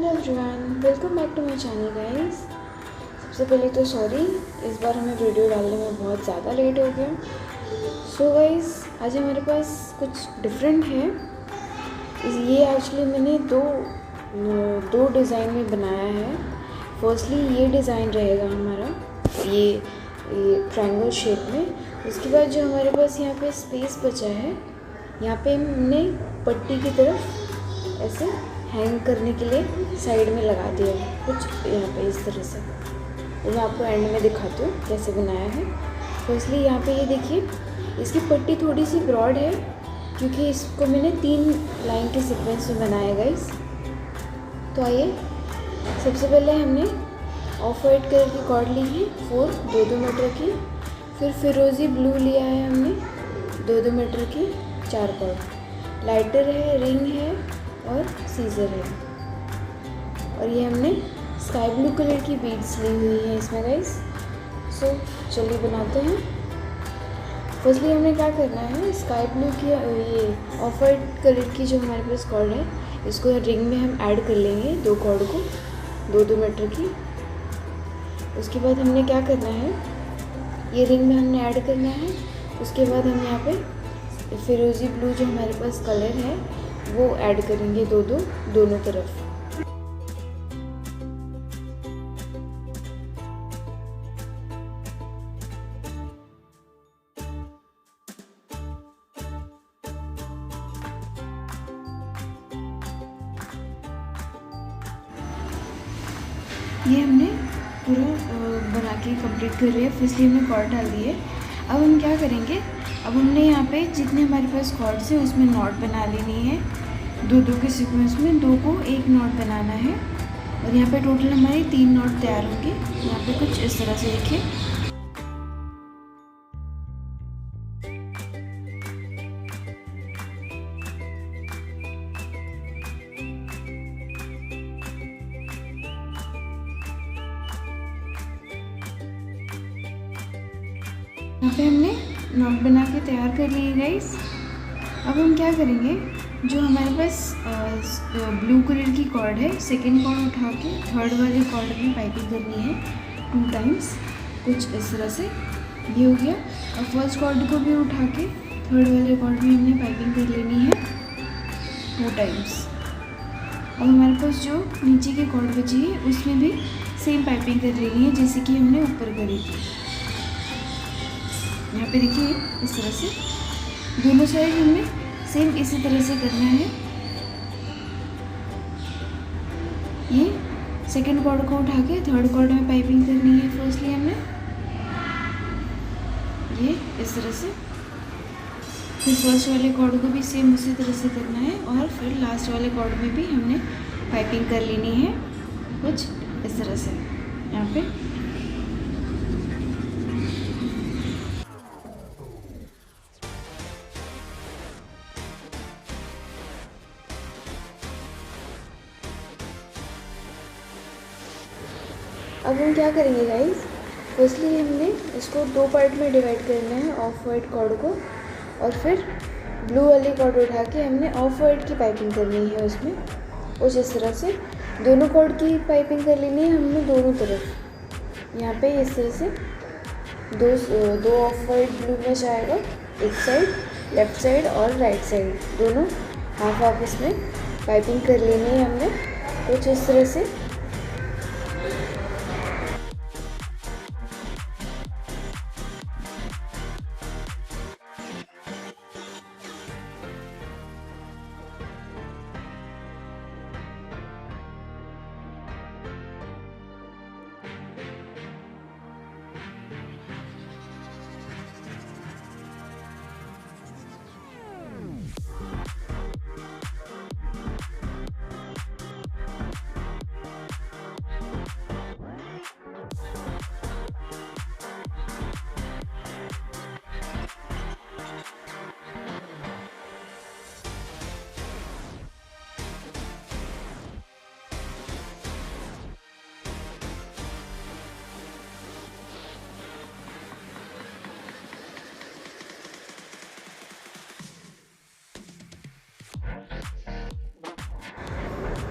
Hello everyone, welcome back to my channel guys. सबसे पहले तो सॉरी, इस बार हमें वीडियो डालने में बहुत ज़्यादा लेट हो गया। सो गाइस, आज हमारे पास कुछ डिफरेंट है। ये एक्चुअली मैंने दो डिज़ाइन में बनाया है। फर्स्टली ये डिज़ाइन रहेगा हमारा ये ट्रायंगल शेप में। उसके बाद जो हमारे पास यहाँ पे स्पेस बचा है, यहाँ पे हमने पट्टी की तरफ ऐसे हैंग करने के लिए साइड में लगा दिया है कुछ यहाँ पे इस तरह से। तो मैं आपको एंड में दिखाती हूँ कैसे बनाया है। फर्स्टली यहाँ पे ये देखिए, इसकी पट्टी थोड़ी सी ब्रॉड है क्योंकि इसको मैंने 3 लाइन के सीक्वेंस में बनाया गाइस। तो आइए, सबसे पहले हमने ऑफ वाइट कलर की कॉर्ड ली है 4 2-2 मीटर की। फिर फिरोज़ी ब्लू लिया है हमने 2-2 मीटर की 4 कॉर्ड। लाइटर है, रिंग है और सीजर है। और ये हमने स्काई ब्लू कलर की बीड्स ली हुई है इसमें गाइस। सो चलिए बनाते हैं। फर्स्टली हमें क्या करना है, स्काई ब्लू की ये ऑफ वाइट कलर की जो हमारे पास कॉर्ड है, इसको रिंग में हम ऐड कर लेंगे 2 कॉर्ड को 2-2 मीटर की। उसके बाद हमने क्या करना है, ये रिंग में हमने ऐड करना है। उसके बाद हम यहाँ पे फिरोज़ी ब्लू जो हमारे पास कलर है वो ऐड करेंगे दोनों तरफ। ये हमने पूरा बना के कंप्लीट कर लिया। फिर हमने कॉर्ड डाल दिए। अब हम क्या करेंगे, अब हमने यहाँ पे जितने हमारे पास कॉर्ड्स हैं उसमें नॉट बना लेनी है। 2-2 के सीक्वेंस में 2 को 1 नॉट बनाना है। और यहाँ पे टोटल हमारे 3 नॉट तैयार होंगे। यहाँ पे कुछ इस तरह से देखिए। यहाँ पे हमने नॉट बना के तैयार कर लिए गाइस। अब हम क्या करेंगे, जो हमारे पास ब्लू कलर की कॉर्ड है, सेकंड कॉर्ड उठा के थर्ड वाले कॉर्ड में पाइपिंग करनी है 2 टाइम्स, कुछ इस तरह से। ये हो गया। और फर्स्ट कॉर्ड को भी उठा के थर्ड वाले कॉर्ड में हमने पाइपिंग कर लेनी है 2 टाइम्स। और हमारे पास जो नीचे की कॉर्ड बची है उसमें भी सेम पाइपिंग कर लेनी है जैसे कि हमने ऊपर करी थी। यहाँ पे देखिए इस तरह से दोनों साइड हमें सेम इसी तरह से करना है। ये सेकंड कॉर्ड को उठा के थर्ड कॉर्ड में पाइपिंग करनी है फर्स्टली हमने, ये इस तरह से। फिर फर्स्ट वाले कॉर्ड को भी सेम उसी तरह से करना है। और फिर लास्ट वाले कॉर्ड में भी हमने पाइपिंग कर लेनी है कुछ इस तरह से यहाँ पे। अब हम क्या करेंगे गाइस, फर्स्टली हमने इसको 2 पार्ट में डिवाइड करना है, ऑफ वाइट कॉर्ड को। और फिर ब्लू वाली कॉर्ड उठा के हमने ऑफ वाइट की पाइपिंग करनी है उसमें कुछ इस तरह से। दोनों कॉर्ड की पाइपिंग कर लेनी है हमने दोनों तरफ। यहाँ पे इस तरह से दो ऑफ वाइट ब्लू में जाएगा, एक साइड लेफ्ट साइड और राइट साइड दोनों हाफ हाफ इसमें पाइपिंग कर लेनी है हमने कुछ इस तरह से।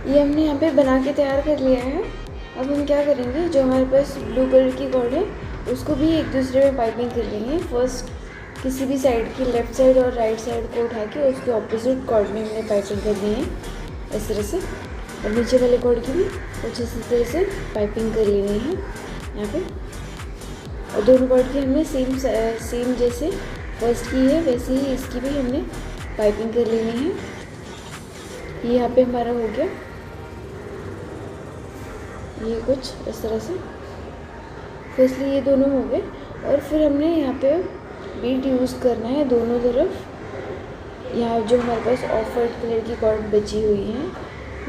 ये हमने यहाँ पे बना के तैयार कर लिया है। अब हम क्या करेंगे, जो हमारे पास ब्लू कलर की कॉर्ड है उसको भी एक दूसरे में पाइपिंग कर लेंगे। फर्स्ट किसी भी साइड की लेफ़्ट साइड और राइट साइड को उठा के उसके ऑपोजिट कॉर्ड में हमने पाइपिंग करनी है इस तरह से। और नीचे वाले कॉर्ड की भी कुछ इसी तरह से पाइपिंग कर लेनी है यहाँ पे। और दोनों कॉर्ड की हमने सेम जैसे फर्स्ट की है वैसे ही इसकी भी हमने पाइपिंग कर लेनी है। ये यहाँ पे हमारा हो गया, ये कुछ इस तरह से। फर्स्टली ये दोनों हो गए और फिर हमने यहाँ पे बीट यूज़ करना है दोनों तरफ। यहाँ जो हमारे पास ऑफ वाइट कलर की कॉर्ड बची हुई है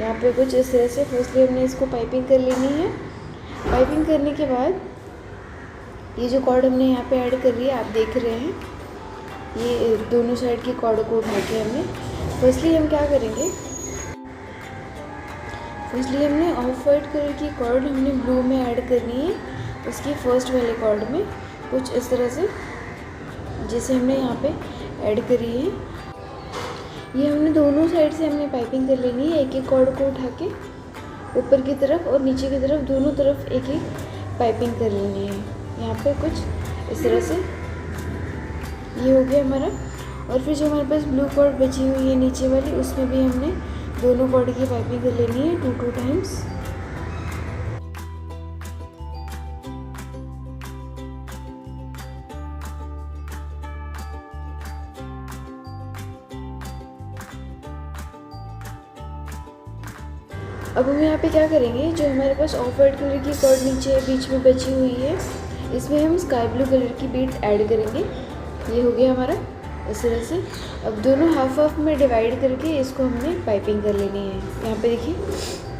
यहाँ पे कुछ इस तरह से फर्स्टली हमने इसको पाइपिंग कर लेनी है। पाइपिंग करने के बाद ये जो कॉर्ड हमने यहाँ पे ऐड कर ली है, आप देख रहे हैं, ये दोनों साइड की कॉर्ड को उठा के हमने फर्स्टली हम क्या करेंगे, फर्स्टली हमने ऑफ वाइट कलर की कॉर्ड हमने ब्लू में ऐड करनी है उसकी फर्स्ट वाले कॉर्ड में, कुछ इस तरह से जैसे हमने यहाँ पे ऐड करी है। ये हमने दोनों साइड से हमने पाइपिंग कर लेनी है, एक एक कॉर्ड को उठा के ऊपर की तरफ और नीचे की तरफ दोनों तरफ एक एक पाइपिंग कर लेनी है यहाँ पे कुछ इस तरह से। ये हो गया हमारा। और फिर जो हमारे पास ब्लू कॉर्ड बची हुई है नीचे वाली, उसमें भी हमने दोनों कॉर्ड की पाइपिंग कर लेनी है 2 टाइम्स। अब हम यहाँ पे क्या करेंगे, जो हमारे पास ऑफ वाइट कलर की कॉर्ड नीचे बीच में बची हुई है इसमें हम स्काई ब्लू कलर की बीट ऐड करेंगे। ये हो गया हमारा इस तरह से। अब दोनों हाफ हाफ में डिवाइड करके इसको हमने पाइपिंग कर लेनी है। यहाँ पे देखिए,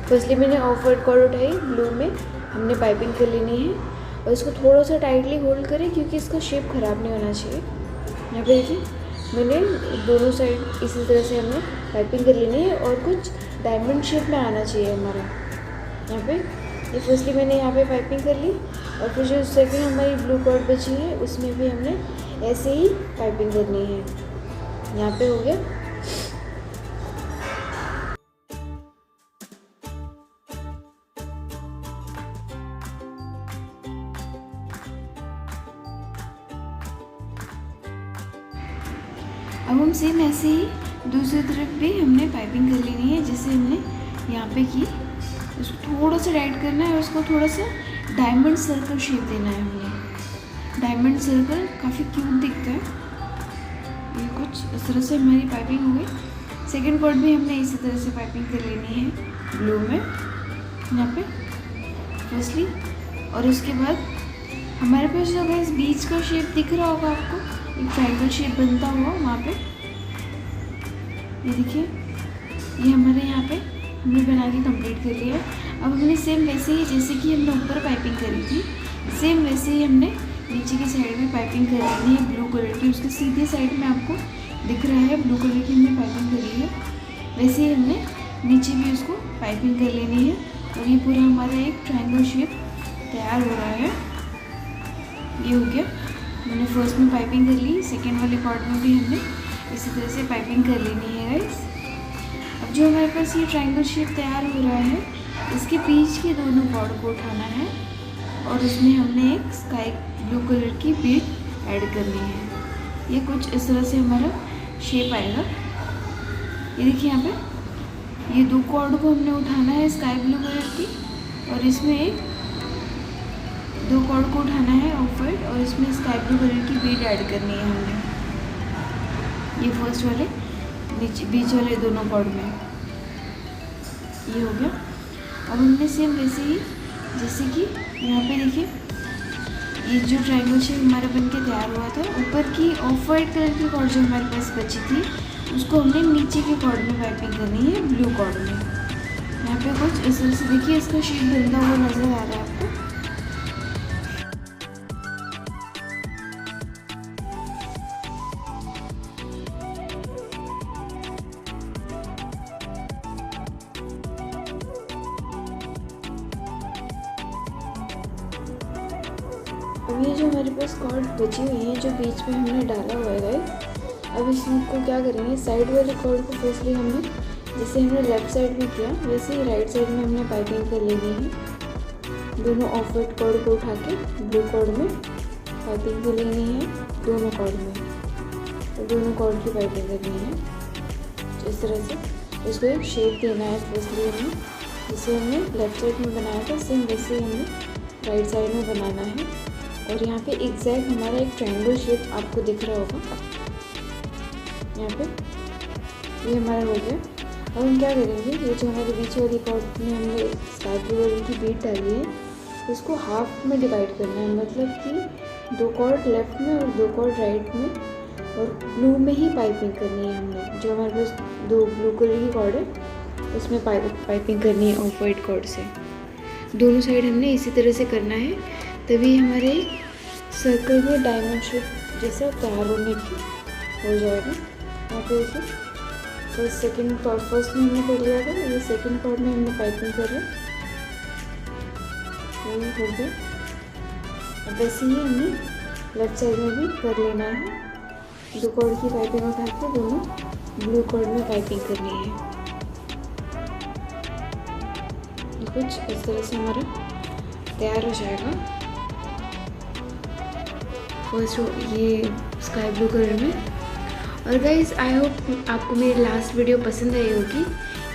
फर्स्टली मैंने ऑफ वाइट कॉर्ड उठाई, ब्लू में हमने पाइपिंग कर लेनी है और इसको थोड़ा सा टाइटली होल्ड करें क्योंकि इसका शेप ख़राब नहीं होना चाहिए। यहाँ पे देखिए, मैंने दोनों साइड इसी तरह से हमने पाइपिंग कर लेनी है और कुछ डायमंड शेप में आना चाहिए हमारा। यहाँ पे ये फर्स्टली मैंने यहाँ पे पाइपिंग कर ली और फिर जो सेकंड हमारी ब्लू कॉर्ड बची है उसमें भी हमने ऐसे ही पाइपिंग करनी है। यहाँ पे हो गया। अब हम सेम ऐसे ही दूसरी तरफ भी हमने पाइपिंग कर लेनी है जैसे हमने यहाँ पे की। उसको थोड़ा सा टाइट करना है और उसको थोड़ा सा डायमंड सर्कल शेप देना है हमें। डायमंड सर्कल काफ़ी क्यूट दिखता है। ये कुछ इस तरह से हमारी पाइपिंग हो गई। सेकंड कॉर्ड भी हमने इसी तरह से पाइपिंग कर लेनी है ब्लू में यहाँ पे फर्स्टली। और उसके बाद हमारे पास जो गाइस बीच का शेप दिख रहा होगा आपको, एक ट्रायंगल शेप बनता हुआ वहाँ पे, ये देखिए, ये हमारे यहाँ पे हमने बना के कंप्लीट कर लिया है। अब हमने सेम वैसे ही जैसे कि हमने ऊपर पाइपिंग करी थी, सेम वैसे ही हमने नीचे की साइड में पाइपिंग कर लेनी है ब्लू कलर की। उसके सीधे साइड में आपको दिख रहा है ब्लू कलर की हमने पाइपिंग करी है, वैसे ही हमने नीचे भी उसको पाइपिंग कर लेनी है। और ये पूरा हमारा एक ट्रायंगल शेप तैयार हो रहा है। ये हो गया, मैंने फर्स्ट में पाइपिंग कर ली, सेकेंड वाले पार्ट में भी हमने इसी तरह से पाइपिंग कर लेनी है गाइस। अब जो हमारे पास ये ट्रायंगल शेप तैयार हो रहा है, इसके बीच के दोनों कॉर्ड को उठाना है और उसमें हमने एक स्काई ब्लू कलर की बीट ऐड करनी है। ये कुछ इस तरह से हमारा शेप आएगा। ये देखिए, यहाँ पे ये 2 कॉर्ड को हमने उठाना है स्काई ब्लू कलर की और इसमें एक 2 कॉर्ड को उठाना है ऑफ वाइट और इसमें स्काई ब्लू कलर की बीट ऐड करनी है हमने। ये फर्स्ट वाले नीचे बीच वाले दोनों कॉर्ड में ये हो गया। अब हमने सेम वैसे ही जैसे कि यहाँ पे देखिए, ये जो ट्रायंगल शेप हमारा बन के तैयार हुआ था, ऊपर की ऑफ वाइट कलर की कॉर्ड जो हमारे पास बची थी उसको हमने नीचे के कॉर्ड में पाइपिंग करनी है ब्लू कॉर्ड में। यहाँ पे कुछ इस तरह से देखिए, इसका शेप बनता हुआ नज़र आ रहा है आपको। अब ये जो हमारे पास कॉर्ड बची हुई है जो बीच में हमने डाला हुआ है गाइस, अब इसको क्या करेंगे, साइड वाले कॉर्ड को फर्स्टली हमने जैसे हमने लेफ़्ट साइड में किया वैसे ही राइट साइड में हमने पाइपिंग कर लेनी है। दोनों ऑफ वाइट कॉर्ड को उठा के ब्लू कॉर्ड में पाइपिंग कर लेनी है, दोनों कॉर्ड में, और दोनों कॉर्ड की पाइपिंग करनी है। तो इस तरह से इसको एक शेप देना है। फर्स्टली हमें जैसे हमने लेफ़्ट साइड में बनाया था सेम वैसे ही हमें राइट साइड में बनाना है। और यहाँ पे एग्जैक्ट हमारा एक ट्रायंगल शेप आपको दिख रहा होगा यहाँ पे, ये हमारा हो गया। अब हम क्या करेंगे, ये जो हमारे बीच वाली कॉर्ड में हमने स्काई ब्लू वाली की बीट डाली है, इसको हाफ में डिवाइड करना है। मतलब कि 2 कॉर्ड लेफ़्ट में और 2 कॉर्ड राइट में, और ब्लू में ही पाइपिंग करनी है हमने। जो हमारे पास 2 ब्लू कलर की कॉर्ड है उसमें पाइपिंग करनी है ऑफ वाइट कॉर्ड से। दोनों साइड हमने इसी तरह से करना है, तभी हमारे सर्कल में डायमंड शेप जैसा तैयार होने की हो जाएगा। यहाँ पे देखिए फर्स्ट में हमने कर लिया था, ये सेकंड कॉर्ड में हमने पाइपिंग कर रहे, यही हो गया। अब वैसे ही हमें लेफ्ट साइड में भी कर लेना है। 2 कॉर्ड की पाइपिंग उठा के दोनों ब्लू कॉर्ड में पाइपिंग करनी है। कुछ इस तरह से हमारा तैयार हो जाएगा। फर्स्ट ये स्काई ब्लू कलर में। और गाइस आई होप आपको मेरी लास्ट वीडियो पसंद आई होगी।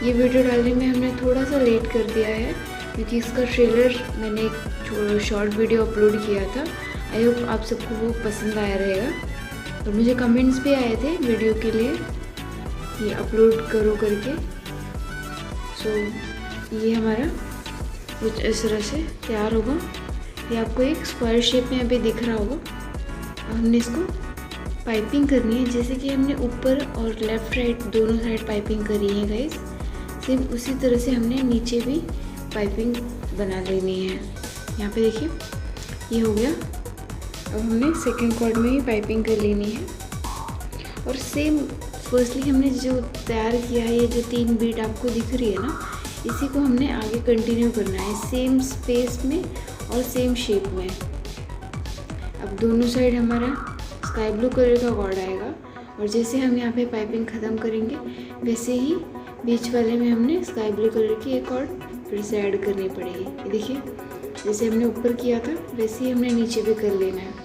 ये वीडियो डालने में हमने थोड़ा सा लेट कर दिया है क्योंकि इसका ट्रेलर मैंने एक शॉर्ट वीडियो अपलोड किया था। आई होप आप सबको वो पसंद आया रहेगा। और मुझे कमेंट्स भी आए थे वीडियो के लिए कि अपलोड करो करके। सो ये हमारा कुछ इस तरह से तैयार होगा। ये आपको एक स्क्वायर शेप में अभी दिख रहा होगा। हमने इसको पाइपिंग करनी है जैसे कि हमने ऊपर और लेफ़्ट राइट दोनों साइड पाइपिंग करी है गाइस, सेम उसी तरह से हमने नीचे भी पाइपिंग बना लेनी है। यहाँ पे देखिए ये हो गया। अब हमने सेकंड कॉर्ड में ही पाइपिंग कर लेनी है। और सेम फर्स्टली हमने जो तैयार किया है, ये जो 3 बीट आपको दिख रही है ना, इसी को हमने आगे कंटिन्यू करना है सेम स्पेस में और सेम शेप में। अब दोनों साइड हमारा स्काई ब्लू कलर का कॉर्ड आएगा, और जैसे हम यहाँ पे पाइपिंग ख़त्म करेंगे वैसे ही बीच वाले में हमने स्काई ब्लू कलर की एक कॉर्ड फिर से ऐड करनी पड़ेगी। ये देखिए जैसे हमने ऊपर किया था वैसे ही हमने नीचे भी कर लेना है।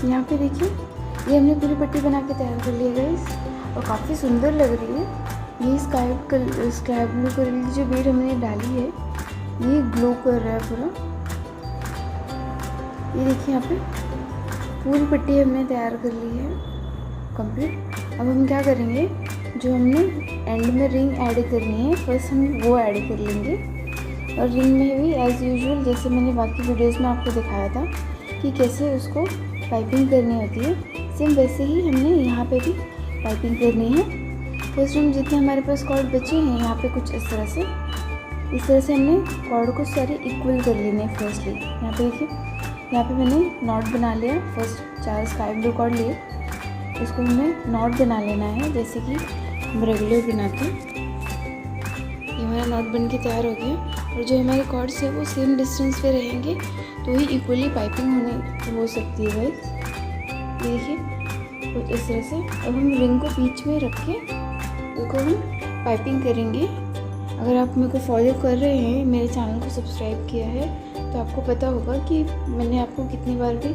यहाँ पे देखिए ये हमने पूरी पट्टी बना के तैयार कर लिया गाइस और काफ़ी सुंदर लग रही है। ये स्काई ब्लू कलर की जो बीड हमने डाली है ये ग्लो कर रहा है पूरा। ये देखिए यहाँ पे पूरी पट्टी हमने तैयार कर ली है कंप्लीट। अब हम क्या करेंगे, जो हमने एंड में रिंग ऐड करनी है फर्स्ट हम वो ऐड कर लेंगे। और रिंग में भी एज़ यूजुअल जैसे मैंने बाकी वीडियोस में आपको दिखाया था कि कैसे उसको पाइपिंग करनी होती है, सेम वैसे ही हमने यहाँ पे भी पाइपिंग करनी है। फर्स्ट हम जितने हमारे पास कॉर्ड बचे हैं यहाँ पे कुछ इस तरह से हमने कॉर्ड को सारे इक्वल कर लेने हैं। फर्स्टली यहाँ पे देखिए, यहाँ पे मैंने नॉट बना लिया। फर्स्ट 4 स्काई ब्लू कॉर्ड लिए, इसको हमें नॉट बना लेना है जैसे कि हम रेगुलर बनाते हैं। ये हमारा नॉट बन के तैयार हो गया और जो हमारे कॉर्ड्स है वो सेम डिस्टेंस पे रहेंगे तो ही इक्वली पाइपिंग हो सकती है गाइस। ये देखिए कुछ इस तरह से। अब हम रिंग को बीच में रख के उसको हम पाइपिंग करेंगे। अगर आप मेरे को फॉलो कर रहे हैं, मेरे चैनल को सब्सक्राइब किया है तो आपको पता होगा कि मैंने आपको कितनी बार भी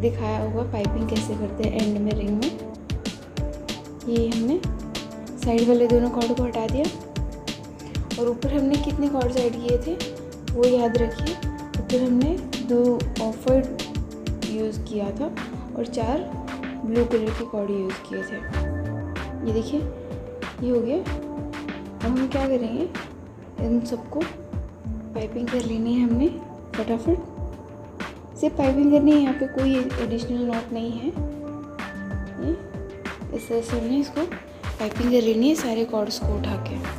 दिखाया होगा पाइपिंग कैसे करते हैं एंड में रिंग में। ये हमने साइड वाले दोनों कॉर्ड को हटा दिया और ऊपर हमने कितने कॉर्ड्स ऐड किए थे वो याद रखिए। ऊपर हमने 2 ऑफ वाइट यूज़ किया था और 4 ब्लू कलर के कॉर्ड यूज़ किए थे। ये देखिए ये हो गया। अब हम क्या करेंगे, इन सबको पाइपिंग कर लेनी है हमने फटाफट। सिर्फ पाइपिंग करनी है, यहाँ पे कोई एडिशनल नॉट नहीं है। ये इस तरह से हमने इसको पाइपिंग कर लेनी है सारे कॉर्ड्स को उठा के।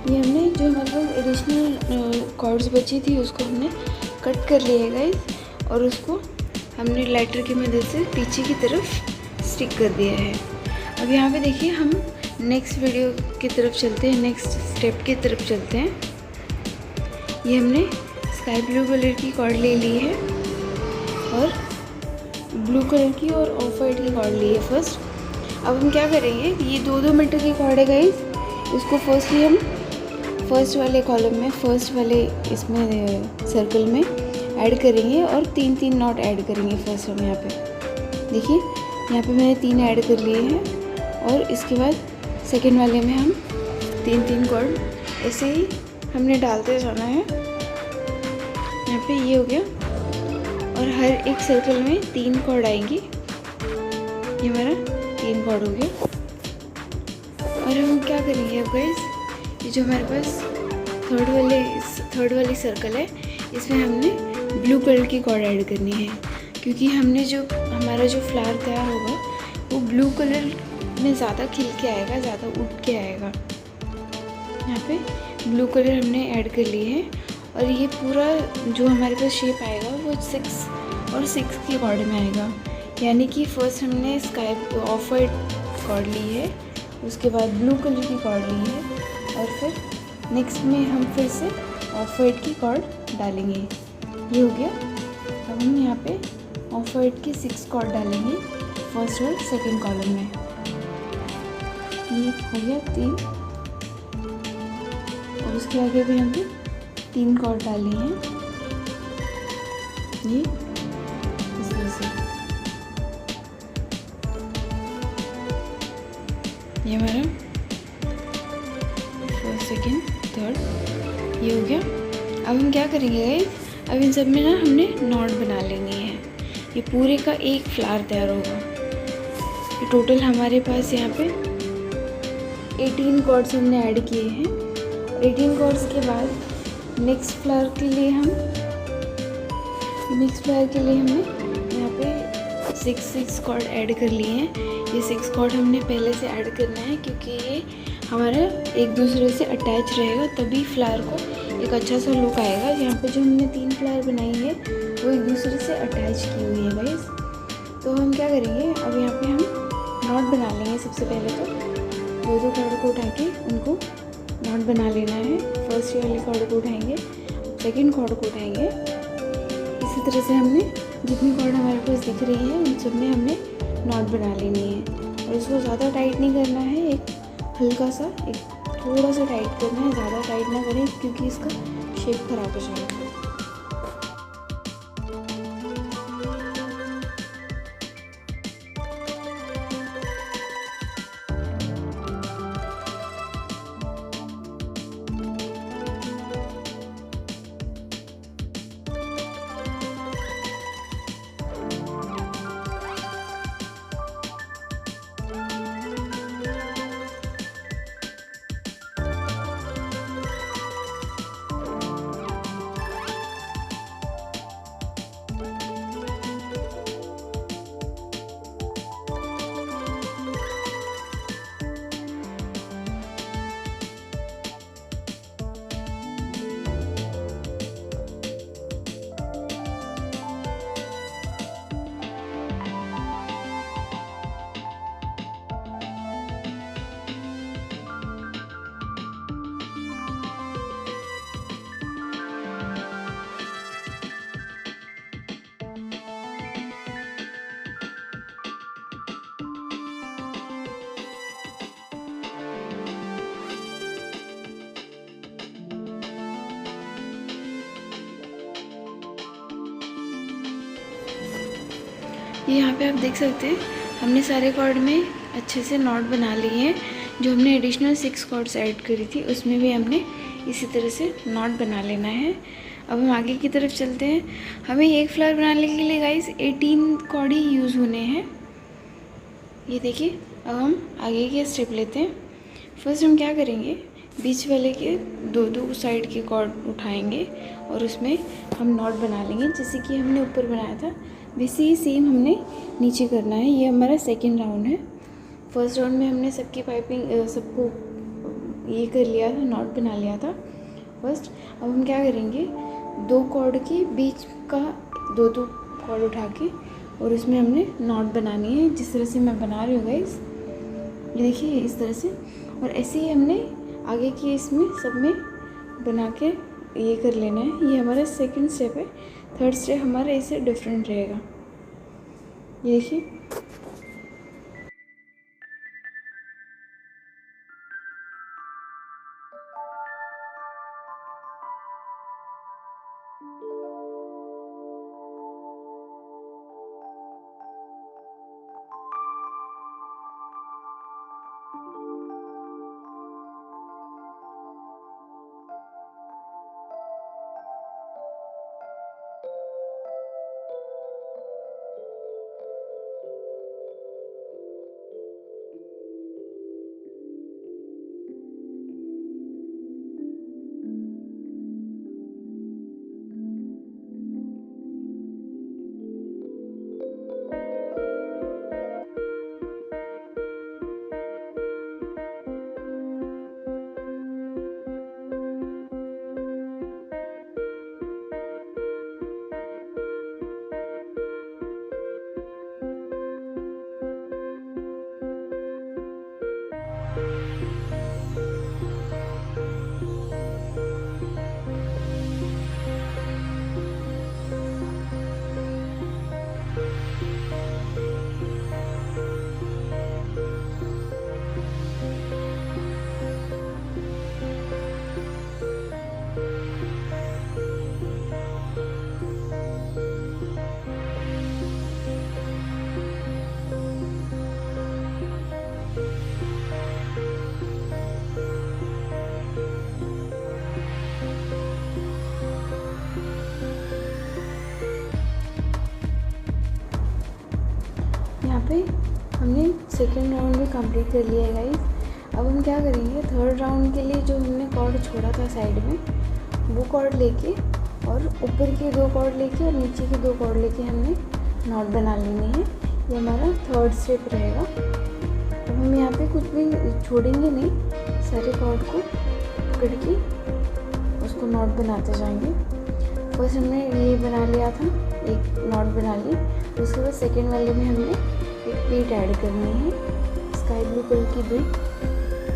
ये हमने जो हमारे पास एडिशनल कॉर्ड्स बची थी उसको हमने कट कर लिया है गाइस और उसको हमने लाइटर की मदद से पीछे की तरफ स्टिक कर दिया है। अब यहाँ पे देखिए हम नेक्स्ट वीडियो की तरफ चलते हैं, नेक्स्ट स्टेप की तरफ चलते हैं। ये हमने स्काई ब्लू कलर की कॉर्ड ले ली है और ब्लू कलर की और ऑफ वाइट की कॉर्ड ली है फर्स्ट। अब हम क्या करेंगे, ये 2-2 मीटर की कॉर्ड है गाइस, इसको फर्स्टली हम फर्स्ट वाले कॉलम में, फर्स्ट वाले इसमें सर्कल में ऐड करेंगे और 3-3 नॉट ऐड करेंगे फर्स्ट हम। यहाँ पे देखिए, यहाँ पे मैंने 3 ऐड कर लिए हैं और इसके बाद सेकेंड वाले में हम 3-3 कॉर्ड ऐसे ही हमने डालते जाना है। यहाँ पे ये हो गया और हर एक सर्कल में 3 कॉर्ड आएंगी। ये हमारा 3 कॉर्ड हो गया। और हम क्या करेंगे अब गाइस, ये जो हमारे पास थर्ड वाली सर्कल है, इसमें हमने ब्लू कलर की कॉर्ड ऐड करनी है, क्योंकि हमने जो हमारा जो फ्लावर तैयार होगा वो ब्लू कलर में ज़्यादा खिल के आएगा, ज़्यादा उठ के आएगा। यहाँ पे ब्लू कलर हमने ऐड कर लिए है और ये पूरा जो हमारे पास शेप आएगा वो 6 और 6 की कॉर्ड में आएगा। यानी कि फर्स्ट हमने स्काई ऑफ वाइट कॉर्ड ली है, उसके बाद ब्लू कलर की कॉर्ड ली है और फिर नेक्स्ट में हम फिर से ऑफ वाइट की कॉर्ड डालेंगे। ये हो गया। अब हम यहाँ पे ऑफ वाइट की 6 कॉर्ड डालेंगे फर्स्ट और सेकंड कॉलम में। ये हो गया 3 और उसके आगे भी हमने 3 कॉर्ड डाली हैं। ये इस तरह से ये हमारा फर्स्ट सेकंड थर्ड ये हो गया। अब हम क्या करेंगे गाइस, अब इन सब में ना हमने नॉट बना लेनी है। ये पूरे का एक फ्लावर तैयार होगा। ये टोटल हमारे पास यहाँ पे 18 कॉर्ड्स हमने ऐड किए हैं। 18 कॉर्ड्स के बाद नेक्स्ट फ्लावर के लिए हमने यहाँ पे 6 कॉर्ड ऐड कर लिए हैं। ये 6 कॉर्ड हमने पहले से ऐड करना है, क्योंकि ये हमारा एक दूसरे से अटैच रहेगा, तभी फ्लावर को एक अच्छा सा लुक आएगा। यहाँ पे जो हमने 3 फ्लावर बनाई है वो एक दूसरे से अटैच की हुई है गाइस। तो हम क्या करेंगे, अब यहाँ पे हम नॉट बना लेंगे। सबसे पहले तो 2 कॉर्ड को उठा के उनको नॉट बना लेना है। फर्स्ट वाले कॉर्ड को उठाएंगे, सेकेंड कॉर्ड को उठाएंगे। इसी तरह से हमने जितनी कॉर्ड हमारे पास दिख रही है उन सब में हमने नॉट बना लेनी है। और इसको ज़्यादा टाइट नहीं करना है, एक हल्का सा, एक थोड़ा सा टाइट करना है, ज़्यादा टाइट ना करें क्योंकि इसका शेप खराब हो जाएगा। ये यहाँ पे आप देख सकते हैं हमने सारे कॉर्ड में अच्छे से नॉट बना लिए हैं। जो हमने एडिशनल 6 कॉर्ड्स ऐड करी थी उसमें भी हमने इसी तरह से नॉट बना लेना है। अब हम आगे की तरफ चलते हैं। हमें एक फ्लावर बनाने के लिए गाइस 18 कॉर्ड ही यूज़ होने हैं। ये देखिए, अब हम आगे के स्टेप लेते हैं। फर्स्ट हम क्या करेंगे, बीच वाले के 2 साइड के कॉर्ड उठाएंगे और उसमें हम नॉट बना लेंगे, जैसे कि हमने ऊपर बनाया था वैसे ही सेम हमने नीचे करना है। ये हमारा सेकेंड राउंड है। फर्स्ट राउंड में हमने सबकी पाइपिंग सबको ये कर लिया था, नॉट बना लिया था फर्स्ट। अब हम क्या करेंगे, 2 कॉर्ड के बीच का 2 कॉर्ड उठा के और उसमें हमने नॉट बनानी है, जिस तरह से मैं बना रही हूँ गाइस। ये देखिए इस तरह से। और ऐसे ही हमने आगे की इसमें सब में बना के ये कर लेना है। ये हमारा सेकंड स्टेप है। थर्ड स्टेप हमारा इससे डिफरेंट रहेगा। ये देखिए यहाँ पे हमने सेकेंड राउंड भी कंप्लीट कर लिया है गाइस। अब हम क्या करेंगे, थर्ड राउंड के लिए जो हमने कॉर्ड छोड़ा था साइड में, वो कॉर्ड लेके और ऊपर के 2 कॉर्ड लेके और नीचे के 2 कॉर्ड लेके हमने नॉट बना लेनी है। ये हमारा थर्ड स्टेप रहेगा। अब हम यहाँ पे कुछ भी छोड़ेंगे नहीं, सारे कॉर्ड को पकड़ के उसको नॉट बनाते जाएंगे। फर्स्ट हमने ये बना लिया था, एक नॉट बना ली। उसके बाद सेकेंड वाले में हमने एक बीट ऐड करनी है, स्काई ब्लू कलर की बीट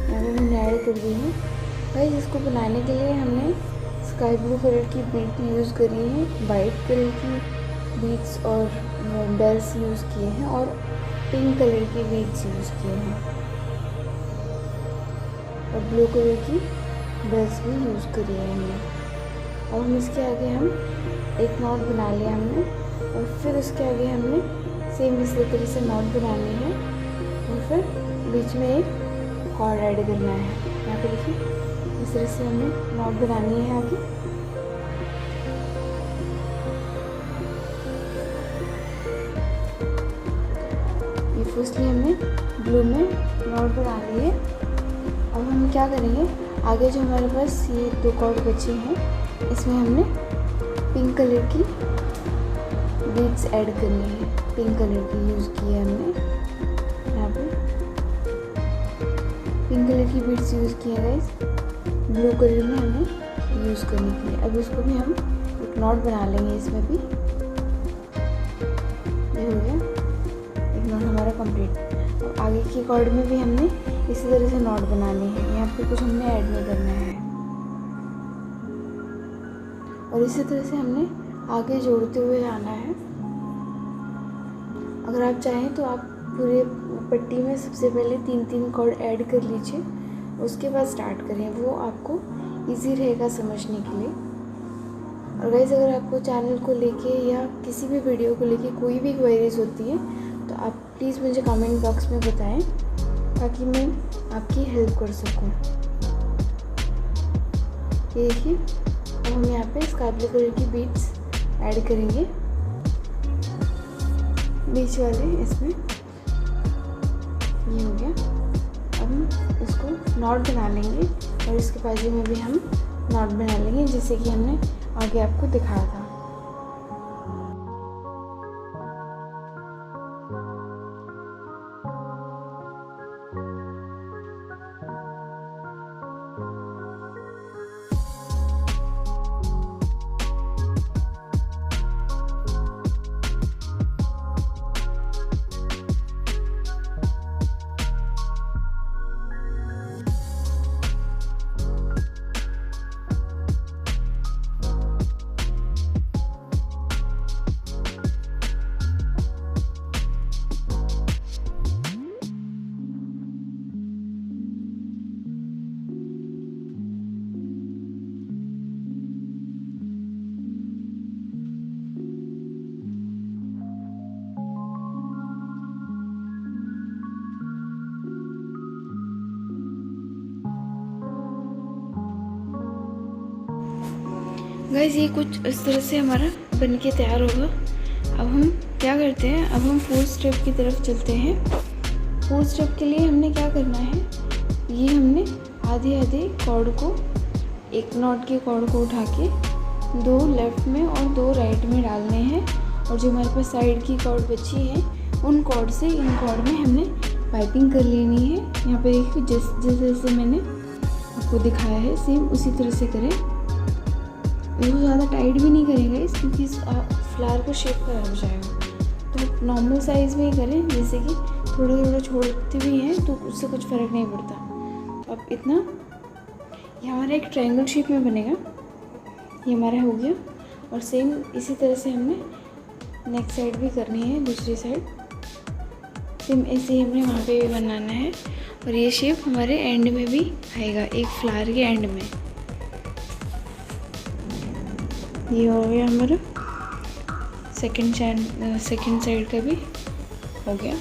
यहाँ पे हमने ऐड कर दी है। गाइस इसको बनाने के लिए हमने स्काई ब्लू कलर की बीट यूज़ करी है, वाइट कलर की बीट्स और बेल्स यूज़ किए हैं और पिंक कलर की बीट्स यूज़ किए हैं और ब्लू कलर की बेल्स भी यूज़ करी है हमने। और हम इसके आगे हम एक नॉट बना लिया हमने और फिर उसके आगे हमने सेम इसी तरह से नॉट बनानी है और फिर बीच में एक कॉर्ड ऐड करना है। यहाँ पे देखिए इस तरह से हमें नॉट बनानी है आगे। ये फर्स्टली हमने ब्लू में नॉट बना ली है। अब हम क्या करेंगे, आगे जो हमारे पास ये 2 कॉर्ड बचे हैं इसमें हमने पिंक कलर की बीड्स ऐड करनी है। पिंक कलर की यूज़ की है हमने, यहाँ पे पिंक कलर की बीड्स यूज़ की है गाइस। ब्लू कलर में हमें यूज़ करनी थी। अब इसको भी हम एक नॉट बना लेंगे इसमें भी। ये हो गया एक नॉट हमारा कंप्लीट। और आगे की कॉर्ड में भी हमने इसी तरह से नॉट बनानी है, यहाँ पे कुछ हमने ऐड नहीं करना है। और इसी तरह से हमने आगे जोड़ते हुए जाना है। अगर आप चाहें तो आप पूरे पट्टी में सबसे पहले 3-3 कॉर्ड ऐड कर लीजिए, उसके बाद स्टार्ट करें, वो आपको इजी रहेगा समझने के लिए। और गाइस अगर आपको चैनल को लेके या किसी भी वीडियो को लेके कोई भी क्वेरीज होती है तो आप प्लीज़ मुझे कमेंट बॉक्स में बताएं ताकि मैं आपकी हेल्प कर सकूं। ये देखिए अब हम यहाँ पे स्काई ब्लू कलर की बीड्स ऐड करेंगे बीच वाले इसमें। ये हो गया। अब हम इसको नॉट बना लेंगे और इसके बाजू में भी हम नॉट बना लेंगे जैसे कि हमने आगे आपको दिखाया था। गाइस ये कुछ इस तरह से हमारा बन के तैयार होगा। अब हम क्या करते हैं, अब हम 4th स्टेप की तरफ चलते हैं। 4th स्टेप के लिए हमने क्या करना है, ये हमने आधे कॉर्ड को, एक नॉट के कॉर्ड को उठा के 2 लेफ़्ट में और 2 राइट में डालने हैं, और जो हमारे पास साइड की कॉर्ड बची है उन कॉर्ड से इन कॉर्ड में हमने पाइपिंग कर लेनी है। यहाँ पे देखिए जिस जैसे मैंने आपको दिखाया है सेम उसी तरह से करें। इसको ज़्यादा टाइट भी नहीं करेंगे इस, क्योंकि इस फ्लावर को शेप खराब हो जाएगा। तो नॉर्मल साइज़ में ही करें, जैसे कि थोड़ा थोड़ा छोड़ते भी हैं तो उससे कुछ फ़र्क नहीं पड़ता। अब इतना ये हमारा एक ट्रायंगल शेप में बनेगा, ये हमारा हो गया। और सेम इसी तरह से हमने नेक्स्ट साइड भी करनी है, दूसरी साइड सेम ऐसे ही हमने वहाँ पे भी बनाना है। और ये शेप हमारे एंड में भी आएगा, एक फ्लावर के एंड में। ये हो गया हमारा सेकंड साइड का भी हो गया,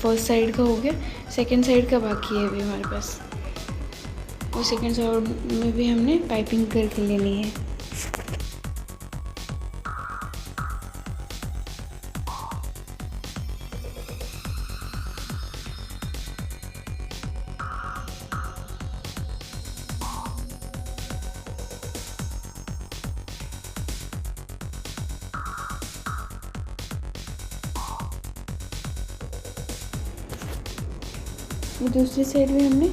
फर्स्ट साइड का हो गया, सेकंड साइड का बाकी है अभी हमारे पास। और सेकंड साइड में भी हमने पाइपिंग करके लेनी है। ये दूसरी साइड में हमने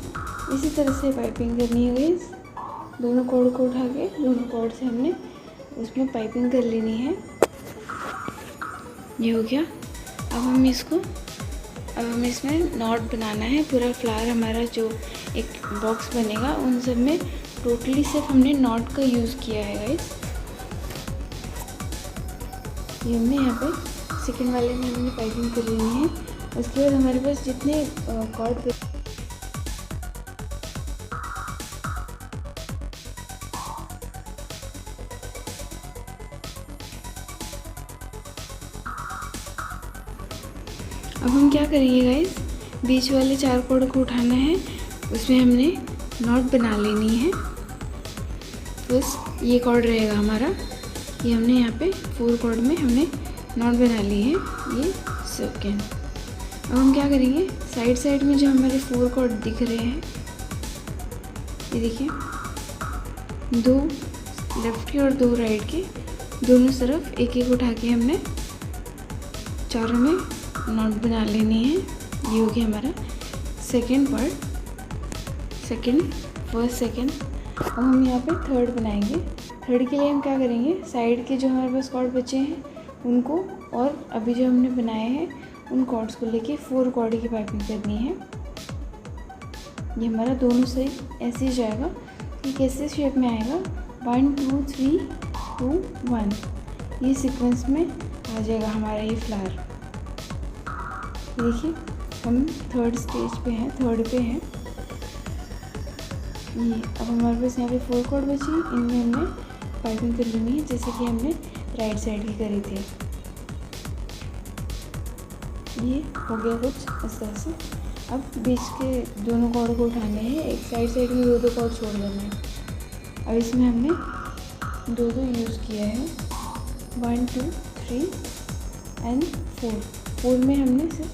इसी तरह से पाइपिंग करनी है गाइस। दोनों कॉर्ड को उठा के दोनों कॉर्ड से हमने उसमें पाइपिंग कर लेनी है। ये हो गया। अब हमें इसमें नॉट बनाना है। पूरा फ्लावर हमारा जो एक बॉक्स बनेगा उन सब में टोटली सिर्फ हमने नॉट का यूज़ किया है गाइस। ये हमने यहाँ पे सेकेंड वाले में हमने पाइपिंग कर लेनी है। उसके बाद हमारे पास जितने कॉर्ड अब हम क्या करेंगे गाइस, बीच वाले 4 कॉर्ड को उठाना है, उसमें हमने नॉट बना लेनी है। बस ये कॉर्ड रहेगा हमारा, ये हमने यहाँ पे 4 कॉर्ड में हमने नॉट बना ली है। ये सेकेंड। अब हम क्या करेंगे, साइड में जो हमारे 4 कॉर्ड दिख रहे हैं, ये देखिए 2 लेफ़्ट के और 2 राइट के, दोनों तरफ एक एक उठा के हमने चारों में नॉट बना लेनी है। ये हो गया हमारा सेकेंड पार्ट, फर्स्ट सेकेंड। अब हम यहाँ पे थर्ड बनाएंगे। थर्ड के लिए हम क्या करेंगे, साइड के जो हमारे पास कॉर्ड बचे हैं उनको और अभी जो हमने बनाए हैं उन कॉर्ड्स को लेके 4 कॉर्ड की पाइपिंग करनी है। ये हमारा दोनों साइड ऐसे ही जाएगा। ये कैसे शेप में आएगा, 1 2 3 2 1, ये सीक्वेंस में आ जाएगा हमारा ये फ्लावर। देखिए हम थर्ड स्टेज पे हैं, थर्ड पे हैं ये। अब हमारे पास यहाँ पे 4 कॉर्ड बची, इनमें हमने पाइपिंग कर लेनी है, जैसे कि हमने राइट साइड की करी थी। ये हो गया कुछ इस तरह से। अब बीच के दोनों कॉर्ड को उठाने हैं, एक साइड में 2 कॉर्ड छोड़ देना है। अब इसमें हमने 2 यूज़ किया है, 1 2 3 एंड 4 में हमने सिर्फ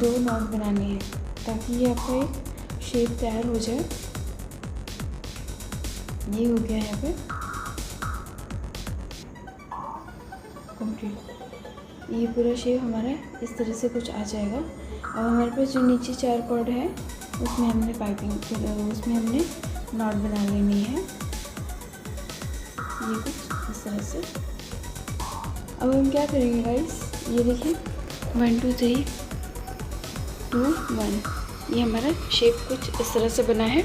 2 नॉट बनाने हैं, ताकि ये आपका एक शेप तैयार हो जाए। ये हो गया यहाँ पे कंप्लीट। ये पूरा शेप हमारा इस तरह से कुछ आ जाएगा। अब हमारे पास जो नीचे 4 कॉर्ड है उसमें हमने उसमें हमने नॉट बना लेनी है, ये कुछ इस तरह से। अब हम क्या करेंगे गाइस, ये देखिए 1 2 3 2 1, ये हमारा शेप कुछ इस तरह से बना है।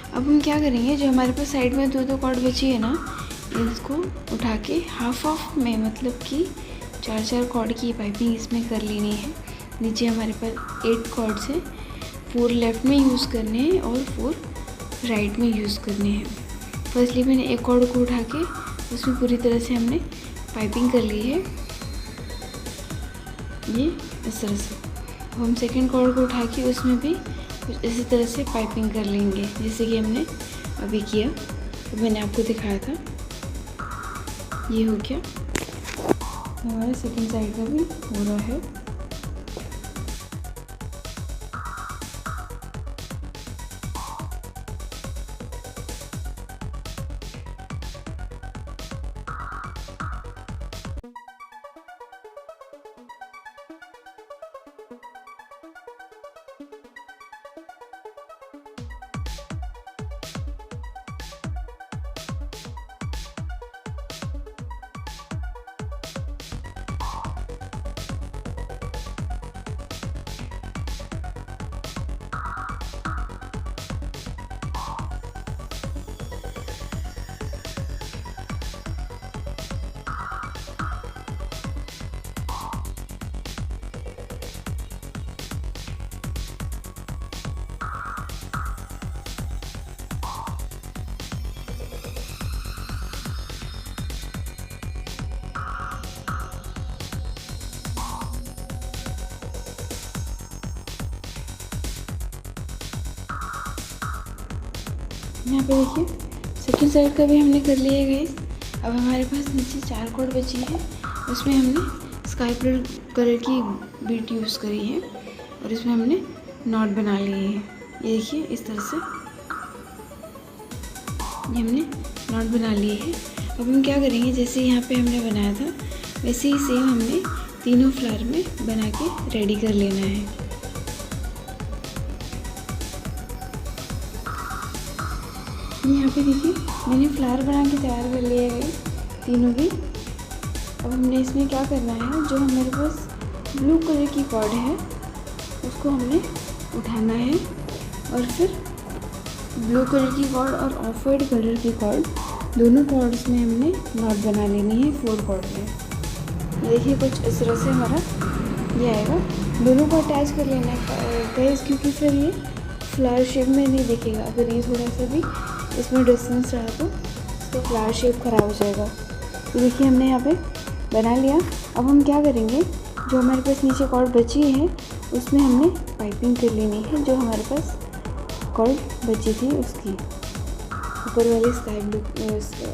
अब हम क्या करेंगे, जो हमारे पास साइड में 2 कॉर्ड बची है ना, इसको उठा के हाफ में, मतलब कि 4 कॉर्ड की पाइपिंग इसमें कर लेनी है। नीचे हमारे पास 8 कॉर्ड्स हैं, 4 लेफ़्ट में यूज़ करने हैं और 4 राइट में यूज़ करने हैं। फर्स्टली मैंने एक कॉर्ड को उठा के उसमें पूरी तरह से हमने पाइपिंग कर ली है, ये इस तरह से। अब हम सेकेंड कॉर्ड को उठा के उसमें भी इसी तरह से पाइपिंग कर लेंगे, जैसे कि हमने अभी किया। तो मैंने आपको दिखाया था, ये हो गया। हमारा सेकंड साइड का भी हो रहा है। यहाँ पे देखिए सेकंड साइड का भी हमने कर लिया है गाइस। अब हमारे पास नीचे 4 कॉर्ड बची है, उसमें हमने स्काई ब्लू कलर की बीट यूज़ करी है और इसमें हमने नॉट बना लिए हैं। ये देखिए इस तरह से ये हमने नॉट बना लिए हैं। अब हम क्या करेंगे, जैसे यहाँ पे हमने बनाया था वैसे ही सेम हमने तीनों फ्लावर में बना के रेडी कर लेना है। यहाँ पे देखिए मैंने फ्लावर बना के तैयार कर लिए हैं तीनों भी। अब हमने इसमें क्या करना है, जो हमारे पास ब्लू कलर की कॉर्ड है उसको हमने उठाना है और फिर ब्लू कलर की कॉर्ड और ऑफ वाइट कलर की कॉर्ड दोनों कॉर्ड्स में हमने नॉट बना लेनी है 4 कॉर्ड में। देखिए कुछ इस तरह से हमारा ये आएगा। दोनों को अटैच कर लेना है गाइस, क्योंकि फिर ये फ्लावर शेप में नहीं दिखेगा। अगर ये थोड़ा सा भी इसमें डिस्टेंस रहा तो फ्लावर शेप ख़राब हो जाएगा। तो देखिए हमने यहाँ पे बना लिया। अब हम क्या करेंगे, जो हमारे पास नीचे कॉर्ड बची है उसमें हमने पाइपिंग कर लेनी है, जो हमारे पास कॉर्ड बची थी उसकी ऊपर वाली स्काई ब्लू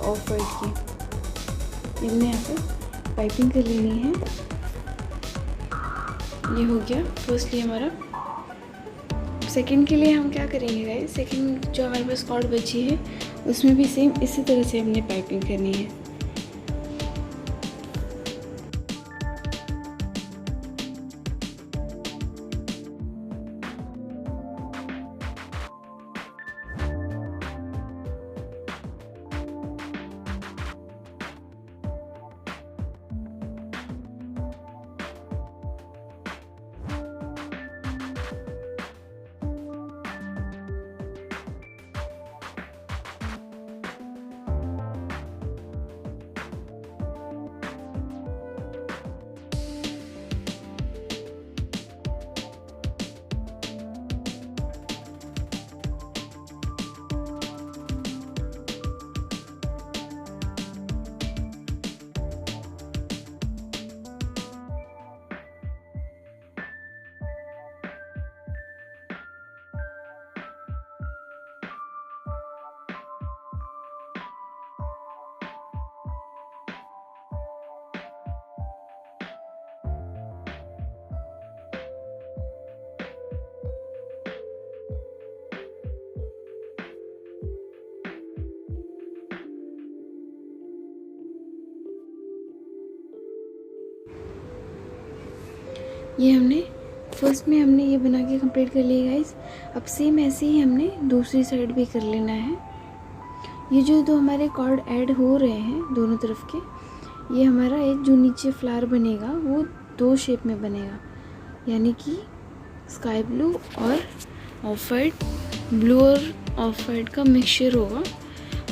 ऑफ वाइट की। हमने यहाँ पे पाइपिंग कर लेनी है। ये हो गया फर्स्टली हमारा। सेकंड के लिए हम क्या करेंगे गाइस, सेकंड जो हमारे पास कॉर्ड बची है उसमें भी सेम इसी तरह से हमने पाइपिंग करनी है। ये हमने फर्स्ट में हमने ये बना के कंप्लीट कर लिया गाइस। अब सेम ऐसे ही हमने दूसरी साइड भी कर लेना है। ये जो दो हमारे कॉर्ड ऐड हो रहे हैं दोनों तरफ के, ये हमारा एक जो नीचे फ्लावर बनेगा वो 2 शेप में बनेगा, यानी कि स्काई ब्लू और ऑफ वाइट, ब्लू और ऑफ वाइट का मिक्सचर होगा।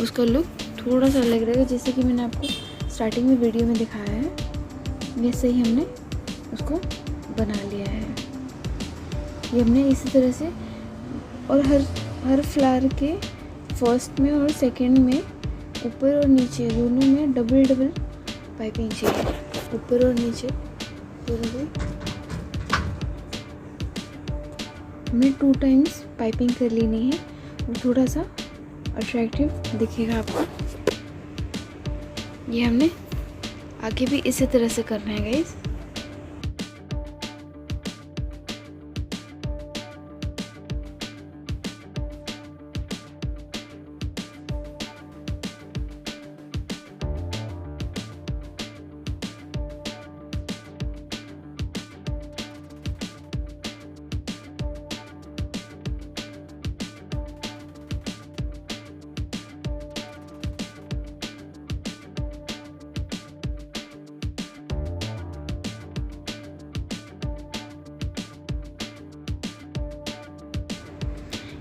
उसका लुक थोड़ा सा अलग रहेगा, जैसे कि मैंने आपको स्टार्टिंग में वीडियो में दिखाया है, वैसे ही हमने उसको बना लिया है। ये हमने इसी तरह से, और हर फ्लावर के फर्स्ट में और सेकंड में ऊपर और नीचे दोनों में डबल पाइपिंग चाहिए, ऊपर और नीचे दोनों में हमें 2 टाइम्स पाइपिंग कर लेनी है। और थोड़ा सा अट्रैक्टिव दिखेगा आपको। ये हमने आगे भी इसी तरह से करना है गाइस।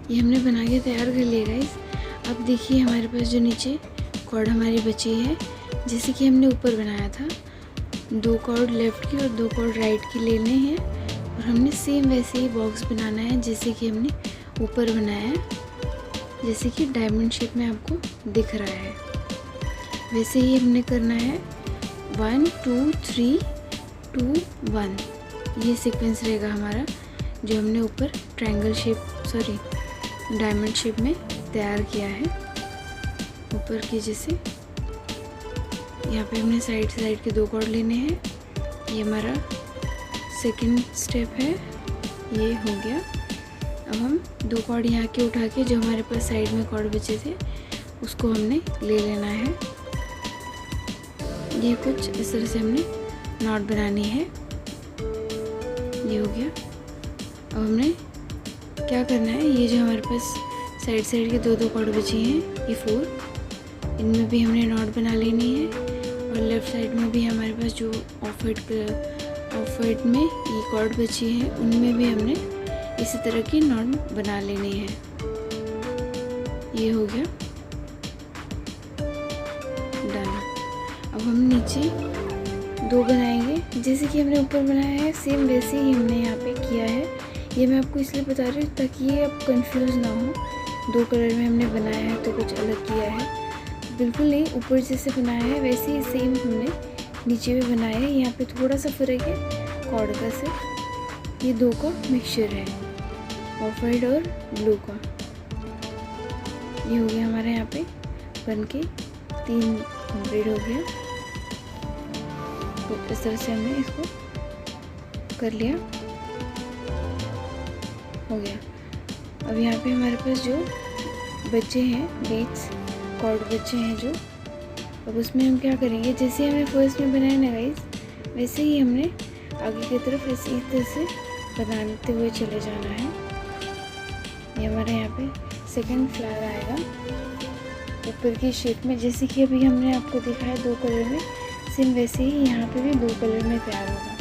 ये हमने बना के तैयार कर लिया गाइस। अब देखिए हमारे पास जो नीचे कॉर्ड हमारी बची है, जैसे कि हमने ऊपर बनाया था, 2 कॉर्ड लेफ़्ट की और 2 कॉर्ड राइट की लेने हैं और हमने सेम वैसे ही बॉक्स बनाना है जैसे कि हमने ऊपर बनाया है, जैसे कि डायमंड शेप में आपको दिख रहा है। वैसे ही हमने करना है 1 2 3 2 1, ये सीक्वेंस रहेगा हमारा जो हमने ऊपर ट्रायंगल शेप डायमंड शेप में तैयार किया है ऊपर की। जैसे यहाँ पे हमने साइड के 2 कॉर्ड लेने हैं। ये हमारा सेकंड स्टेप है, ये हो गया। अब हम 2 कॉर्ड यहाँ के उठा के जो हमारे पास साइड में कॉर्ड बचे थे उसको हमने ले लेना है। ये कुछ इस तरह से हमने नॉट बनानी है। ये हो गया। अब हमने क्या करना है, ये जो हमारे पास साइड के 2 कॉर्ड बची हैं, ये 4, इनमें भी हमने नॉट बना लेनी है। और लेफ़्ट साइड में भी हमारे पास जो ऑफ वाइट में ये कॉर्ड बची है उनमें भी हमने इसी तरह की नॉट बना लेनी है। ये हो गया डन। अब हम नीचे 2 बनाएंगे जैसे कि हमने ऊपर बनाया है, सेम वैसे ही हमने यहाँ पे किया है। ये मैं आपको इसलिए बता रही हूँ ताकि ये आप कंफ्यूज ना हो, 2 कलर में हमने बनाया है तो कुछ अलग किया है। बिल्कुल नहीं, ऊपर जैसे बनाया है वैसे ही सेम हमने नीचे भी बनाया है। यहाँ पे थोड़ा सा फ़र्क है कॉर्ड का सिर्फ। ये 2 का मिक्सचर है, ऑफ वाइट और ब्लू का। ये हो गया हमारे यहाँ पे बन के 3 कंप्लीट हो गया। तो इस तरह से हमने इसको कर लिया, हो गया। अब यहाँ पे हमारे पास जो बच्चे हैं बीट्स कॉर्ड बच्चे हैं जो, अब उसमें हम क्या करेंगे, जैसे हमने फर्स्ट में बनाया ना गाइस, वैसे ही हमने आगे की तरफ इसी तरह से बनाते हुए चले जाना है। ये हमारे यहाँ पे सेकंड फ्लावर आएगा ऊपर की शेप में, जैसे कि अभी हमने आपको दिखाया 2 कलर में, सेम वैसे ही यहाँ पे भी 2 कलर में तैयार होगा।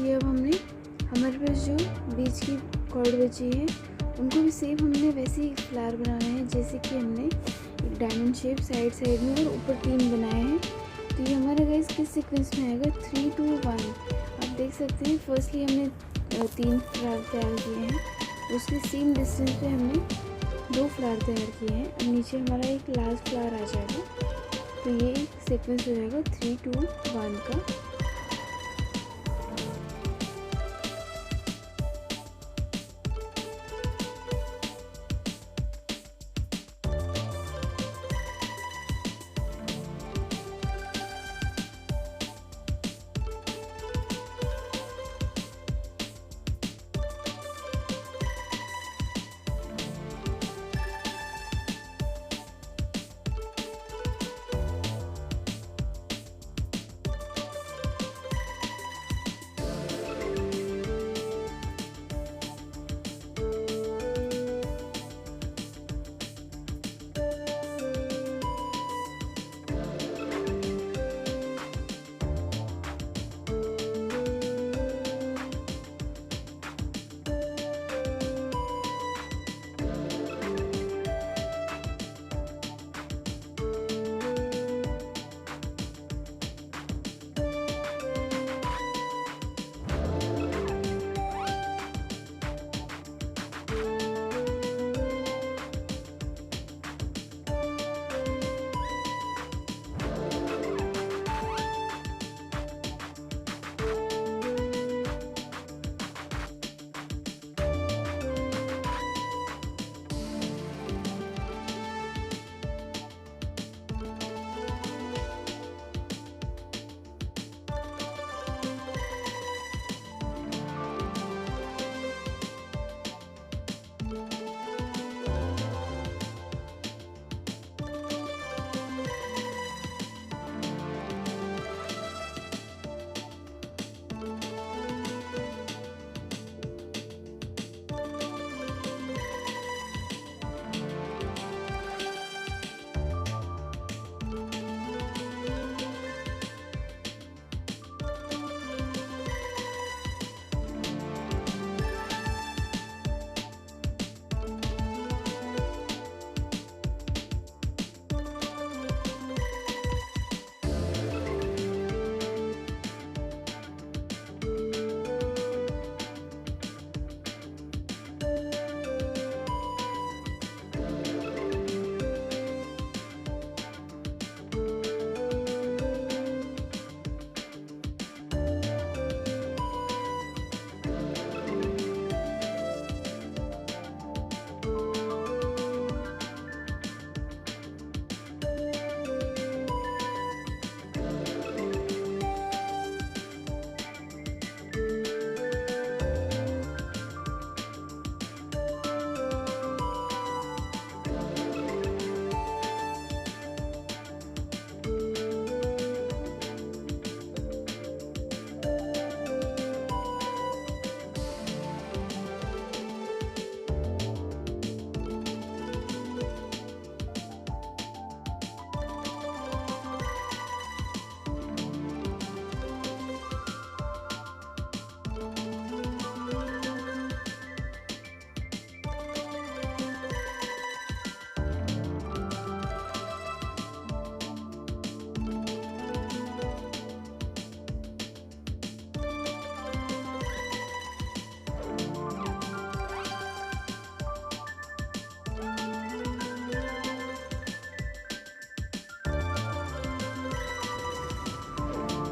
ये अब हमने हमारे पास जो बीच की कॉर्ड बची है उनको भी सेम हमने वैसे ही फ्लावर बनाना है, जैसे कि हमने एक डायमंड शेप साइड में और ऊपर 3 बनाए हैं। तो ये हमारा गाइस किस सीक्वेंस में आएगा, 3 2 1। आप देख सकते हैं फर्स्टली हमने 3 फ्लावर तैयार किए हैं, उसके सेम डिस्टेंस पे हमने 2 फ्लावर तैयार किए हैं। अब नीचे हमारा एक लास्ट फ्लावर आ जाएगा। तो ये एक सीक्वेंस हो जाएगा 3 2 1 का।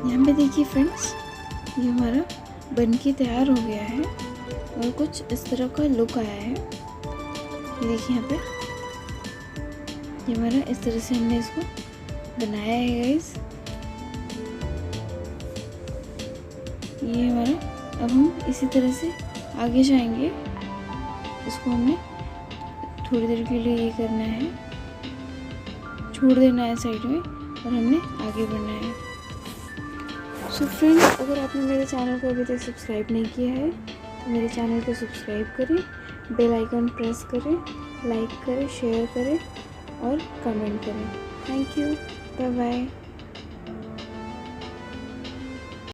यहाँ पे देखिए फ्रेंड्स, ये हमारा बनके तैयार हो गया है और कुछ इस तरह का लुक आया है। ये देखिए यहाँ पे, ये हमारा इस तरह से हमने इसको बनाया है गाइस। ये हमारा, अब हम इसी तरह से आगे जाएंगे। इसको हमने थोड़ी देर के लिए ये करना है, छोड़ देना है साइड में और हमने आगे बढ़ना है। सो फ्रेंड्स, अगर आपने मेरे चैनल को अभी तक सब्सक्राइब नहीं किया है तो मेरे चैनल को सब्सक्राइब करें, बेल आइकन प्रेस करें, लाइक करें, शेयर करें और कमेंट करें। Thank you, bye bye.